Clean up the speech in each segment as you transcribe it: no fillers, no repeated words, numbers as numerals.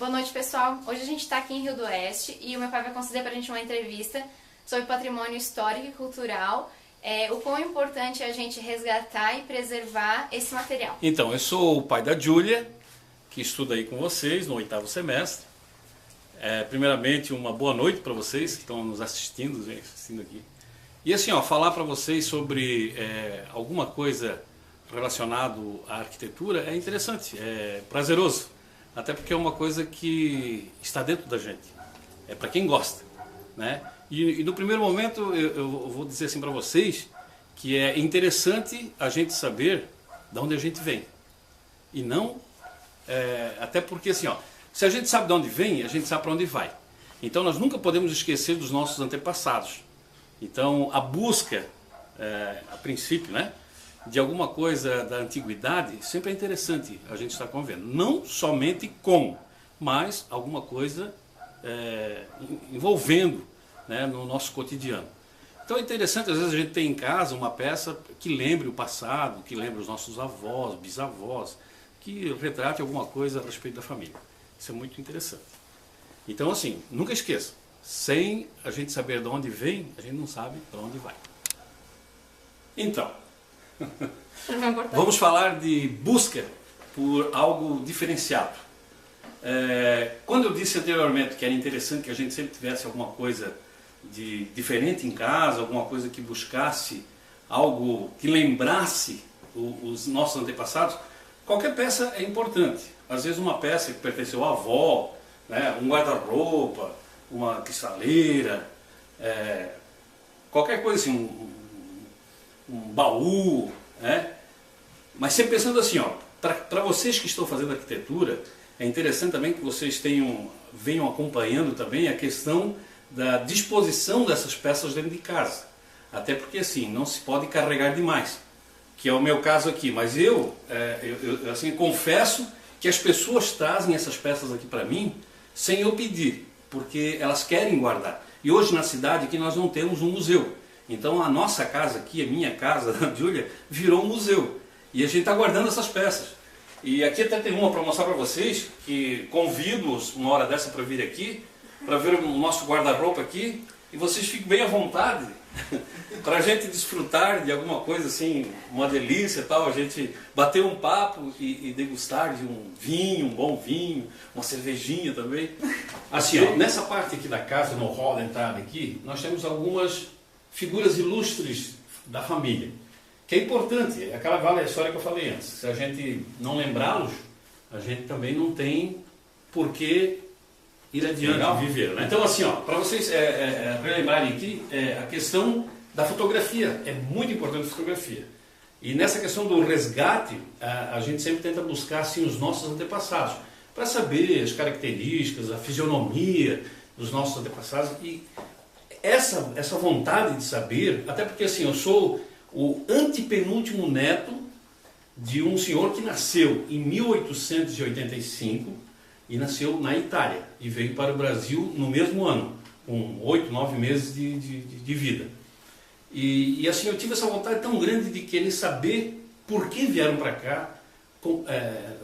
Boa noite, pessoal. Hoje a gente está aqui em Rio do Oeste e o meu pai vai conceder para a gente uma entrevista sobre patrimônio histórico e cultural, o quão importante é a gente resgatar e preservar esse material. Então, eu sou o pai da Júlia, que estuda aí com vocês no 8º semestre. Primeiramente, uma boa noite para vocês que estão nos assistindo aqui. E assim, falar para vocês sobre alguma coisa relacionado à arquitetura é interessante, é prazeroso. Até porque é uma coisa que está dentro da gente, é para quem gosta, né? E no primeiro momento eu vou dizer assim para vocês que é interessante a gente saber de onde a gente vem. E não, até porque assim, se a gente sabe de onde vem, a gente sabe para onde vai. Então nós nunca podemos esquecer dos nossos antepassados. Então a busca, a princípio, né, de alguma coisa da antiguidade, sempre é interessante a gente estar convivendo. Não somente com, mas alguma coisa envolvendo, né, no nosso cotidiano. Então é interessante, às vezes a gente tem em casa uma peça que lembre o passado, que lembre os nossos avós, bisavós, que retrate alguma coisa a respeito da família. Isso é muito interessante. Então assim, nunca esqueça, sem a gente saber de onde vem, a gente não sabe para onde vai. Então, vamos falar de busca por algo diferenciado. Quando eu disse anteriormente que era interessante que a gente sempre tivesse alguma coisa de diferente em casa, alguma coisa que buscasse algo que lembrasse os nossos antepassados, qualquer peça é importante. Às vezes uma peça que pertenceu à avó, né, um guarda-roupa, uma cristaleira, qualquer coisa assim, um baú, né? Mas sempre pensando assim, para vocês que estão fazendo arquitetura, é interessante também que vocês venham acompanhando também a questão da disposição dessas peças dentro de casa. Até porque assim, não se pode carregar demais, que é o meu caso aqui. Mas eu assim, confesso que as pessoas trazem essas peças aqui para mim sem eu pedir, porque elas querem guardar. E hoje na cidade aqui nós não temos um museu. Então a nossa casa aqui, a minha casa, da Júlia, virou um museu. E a gente está guardando essas peças. E aqui até tem uma para mostrar para vocês, que convido-os uma hora dessa para vir aqui, para ver o nosso guarda-roupa aqui, e vocês fiquem bem à vontade, para a gente desfrutar de alguma coisa assim, uma delícia e tal, a gente bater um papo e degustar de um vinho, um bom vinho, uma cervejinha também. Assim, nessa parte aqui da casa, no hall da entrada aqui, nós temos algumas figuras ilustres da família, que é importante, é aquela velha história que eu falei antes. Se a gente não lembrá-los, a gente também não tem por que ir adiante, viver, né? Então assim, para vocês relembrarem aqui, a questão da fotografia, é muito importante a fotografia. E nessa questão do resgate, a gente sempre tenta buscar assim, os nossos antepassados, para saber as características, a fisionomia dos nossos antepassados. E essa vontade de saber, até porque assim, eu sou o antepenúltimo neto de um senhor que nasceu em 1885 e nasceu na Itália e veio para o Brasil no mesmo ano, com 8, 9 meses de vida. E assim, eu tive essa vontade tão grande de querer saber por que vieram para cá,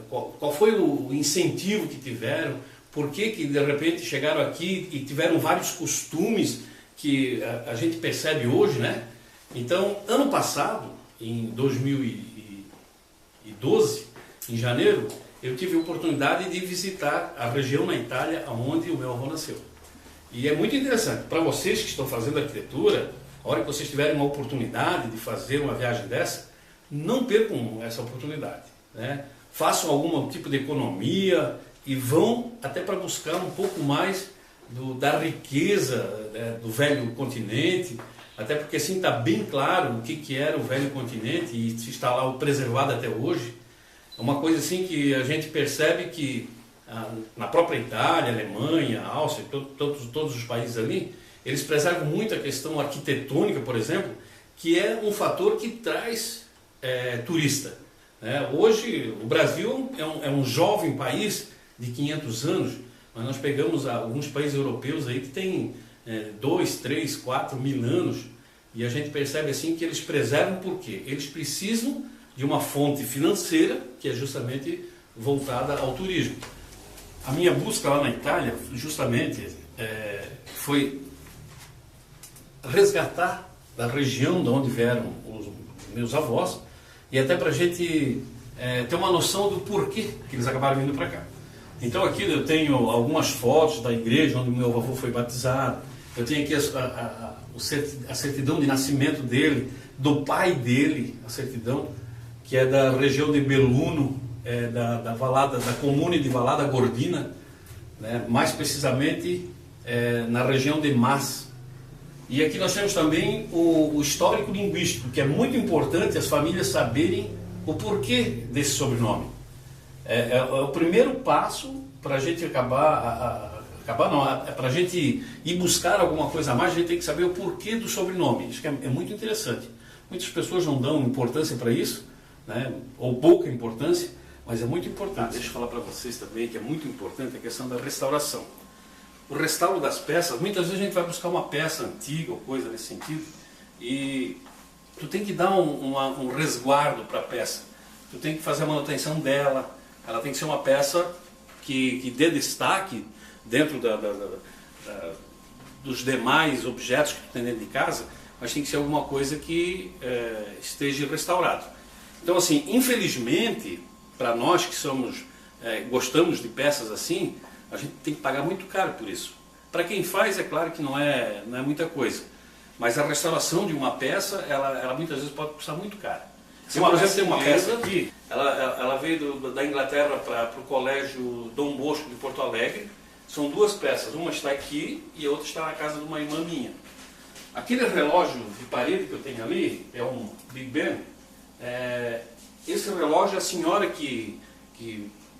qual foi o incentivo que tiveram, por que de repente chegaram aqui e tiveram vários costumes que a gente percebe hoje, né? Então, ano passado, em 2012, em janeiro, eu tive a oportunidade de visitar a região na Itália onde o meu avô nasceu. E é muito interessante, para vocês que estão fazendo arquitetura, a hora que vocês tiverem uma oportunidade de fazer uma viagem dessa, não percam essa oportunidade, né? Façam algum tipo de economia e vão até para buscar um pouco mais da riqueza, né, do velho continente, até porque assim está bem claro o que era o velho continente e se está lá preservado até hoje. É uma coisa assim que a gente percebe que na própria Itália, Alemanha, Áustria, todos os países ali, eles preservam muito a questão arquitetônica, por exemplo, que é um fator que traz turista, né? Hoje o Brasil é um jovem país de 500 anos, mas nós pegamos alguns países europeus aí que têm 2, 3, 4 mil anos, e a gente percebe assim que eles preservam por quê? Eles precisam de uma fonte financeira que é justamente voltada ao turismo. A minha busca lá na Itália, justamente, foi resgatar da região de onde vieram os meus avós, e até para a gente ter uma noção do porquê que eles acabaram vindo para cá. Então aqui eu tenho algumas fotos da igreja onde meu avô foi batizado, eu tenho aqui a certidão de nascimento dele, do pai dele, a certidão, que é da região de Belluno, da Valada, da comune de Valada Gordina, né, mais precisamente na região de Mas. E aqui nós temos também o histórico linguístico, que é muito importante as famílias saberem o porquê desse sobrenome. É o primeiro passo para a gente para a gente ir buscar alguma coisa a mais, a gente tem que saber o porquê do sobrenome. Isso que é muito interessante. Muitas pessoas não dão importância para isso, né, ou pouca importância, mas é muito importante. Deixa eu falar para vocês também que é muito importante a questão da restauração. O restauro das peças, muitas vezes a gente vai buscar uma peça antiga ou coisa nesse sentido, e tu tem que dar um resguardo para a peça. Tu tem que fazer a manutenção dela, ela tem que ser uma peça que dê destaque dentro dos demais objetos que tu tem dentro de casa, mas tem que ser alguma coisa que esteja restaurado. Então assim, infelizmente, para nós que gostamos de peças assim, a gente tem que pagar muito caro por isso. Para quem faz, é claro que não é muita coisa, mas a restauração de uma peça, ela muitas vezes pode custar muito caro. Se por exemplo tem uma peça aqui, ela veio da Inglaterra para o colégio Dom Bosco de Porto Alegre. São duas peças, uma está aqui e a outra está na casa de uma irmã minha. Aquele relógio de parede que eu tenho ali, é um Big Ben. Esse relógio, a senhora que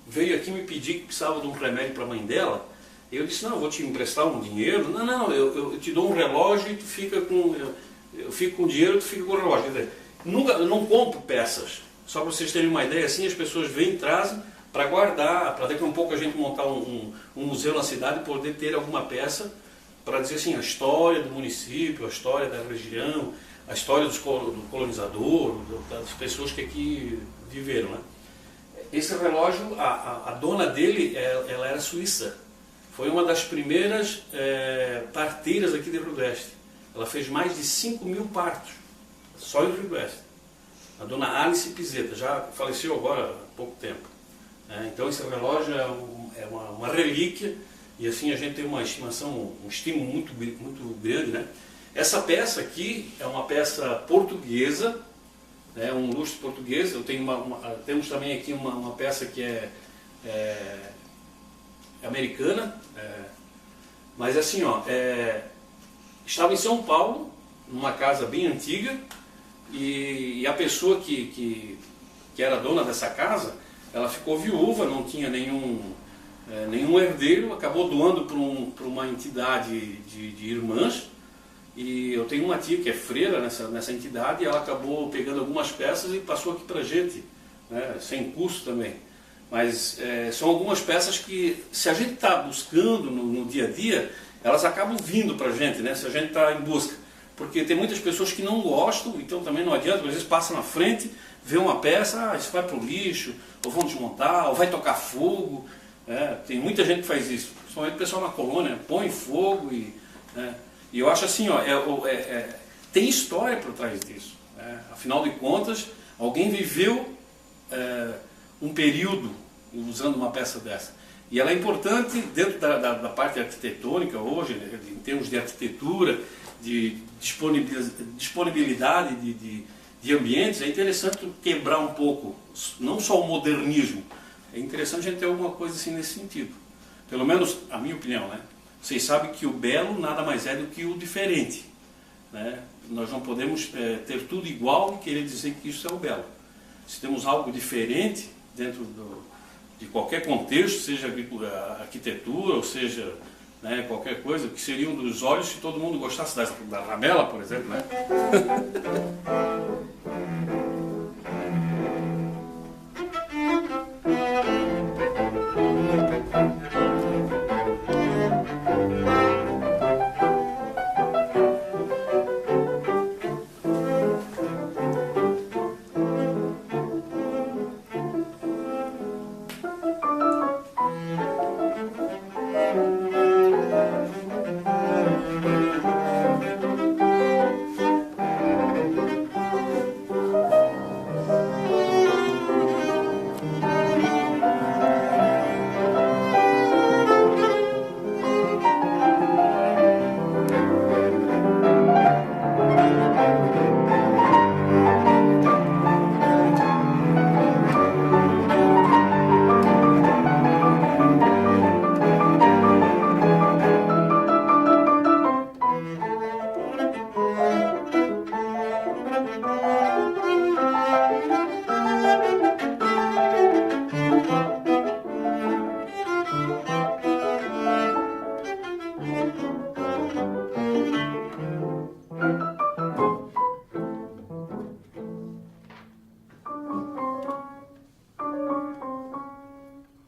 veio aqui me pedir que precisava de um remédio para a mãe dela, eu disse, não, eu vou te emprestar um dinheiro. Não, eu te dou um relógio e tu fica com... Eu fico com o dinheiro e tu fica com o relógio. Quer dizer, eu não compro peças. Só para vocês terem uma ideia, assim as pessoas vêm e trazem para guardar, para daqui a um pouco a gente montar um museu na cidade e poder ter alguma peça para dizer assim, a história do município, a história da região, a história do colonizador, das pessoas que aqui viveram, né? Esse relógio, a dona dele, ela era suíça. Foi uma das primeiras parteiras aqui do Rio do Oeste. Ela fez mais de 5.000 partos, só em Rio do Oeste. A dona Alice Pizeta, já faleceu agora há pouco tempo. Então esse relógio é uma relíquia, e assim a gente tem uma estimação, um estímulo muito grande, né? Essa peça aqui é uma peça portuguesa, um lustre português. Eu tenho temos também aqui uma peça que é americana, mas assim, estava em São Paulo, numa casa bem antiga, e a pessoa que era dona dessa casa, ela ficou viúva, não tinha nenhum herdeiro, acabou doando para uma entidade de irmãs. E eu tenho uma tia que é freira nessa entidade, e ela acabou pegando algumas peças e passou aqui para a gente, né, sem custo também. Mas são algumas peças que, se a gente está buscando no dia a dia, elas acabam vindo para a gente, né, se a gente está em busca. Porque tem muitas pessoas que não gostam, então também não adianta, às vezes passa na frente, vê uma peça, isso vai para o lixo, ou vão desmontar, ou vai tocar fogo. Tem muita gente que faz isso, principalmente o pessoal na colônia, põe fogo e eu acho assim, tem história por trás disso. Afinal de contas, alguém viveu um período usando uma peça dessa. E ela é importante dentro da parte arquitetônica hoje, em termos de arquitetura, de disponibilidade de ambientes. É interessante quebrar um pouco, não só o modernismo, é interessante a gente ter alguma coisa assim nesse sentido. Pelo menos, a minha opinião, né? Vocês sabem que o belo nada mais é do que o diferente, né? Nós não podemos ter tudo igual e querer dizer que isso é o belo. Se temos algo diferente dentro de qualquer contexto, seja arquitetura, ou seja, né, qualquer coisa, que seria um dos olhos se todo mundo gostasse da Ramela, por exemplo, né?